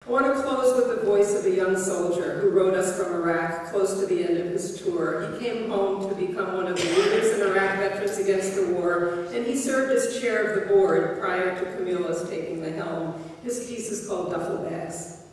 I want to close with the voice of a young soldier who wrote us from Iraq close to the end of his tour. He came home to become one of the leaders in Iraq Veterans Against the War, and he served as chair of the board prior to Camilla's taking the helm. His piece is called Duffel Bags.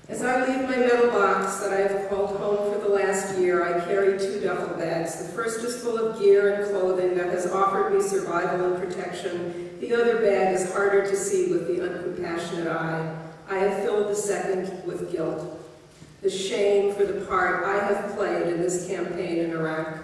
As I leave my metal box that I have called home for the last year, I carry 2 duffel bags. The first is full of gear and clothing that has offered me survival and protection. The other bag is harder to see with the uncompassionate eye. I have filled the second with guilt. The shame for the part I have played in this campaign in Iraq.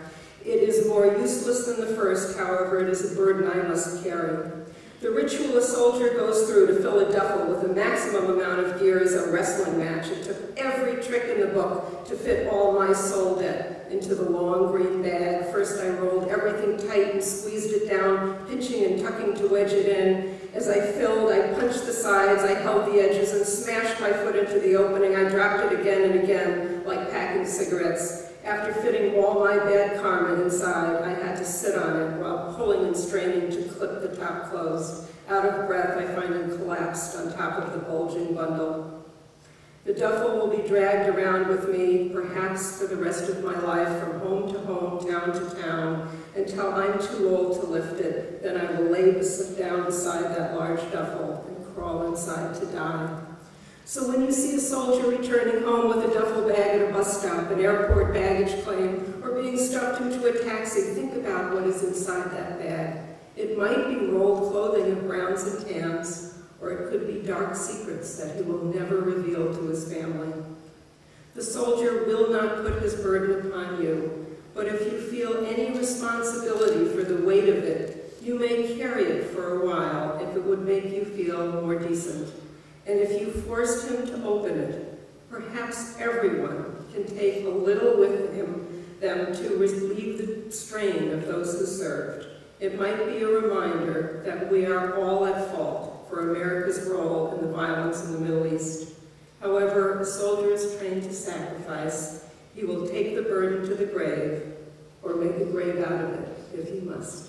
It is more useless than the first, however, it is a burden I must carry. The ritual a soldier goes through to fill a duffel with the maximum amount of gear is a wrestling match. It took every trick in the book to fit all my soul debt into the long green bag. First I rolled everything tight and squeezed it down, pinching and tucking to wedge it in. As I filled, I punched the sides, I held the edges and smashed my foot into the opening. I dropped it again and again, like packing cigarettes. After fitting all my bad karma inside, I had to sit on it while pulling and straining to clip the top closed. Out of breath, I find him collapsed on top of the bulging bundle. The duffel will be dragged around with me, perhaps for the rest of my life, from home to home, town to town, until I'm too old to lift it. Then I will lay down beside that large duffel and crawl inside to die. So when you see a soldier returning home with a duffel bag at a bus stop, an airport baggage claim, or being stuffed into a taxi, think about what is inside that bag. It might be rolled clothing of browns and tans, or it could be dark secrets that he will never reveal to his family. The soldier will not put his burden upon you, but if you feel any responsibility for the weight of it, you may carry it for a while if it would make you feel more decent. And if you forced him to open it, perhaps everyone can take a little with them to relieve the strain of those who served. It might be a reminder that we are all at fault for America's role in the violence in the Middle East. However, a soldier is trained to sacrifice. He will take the burden to the grave, or make a grave out of it if he must.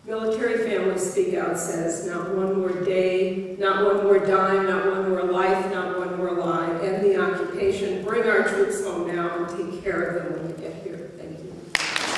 Military Families Speak Out says, not one more day, not one more dime, not one more life, not one more lie. End the occupation, bring our troops home now, and take care of them when we get here.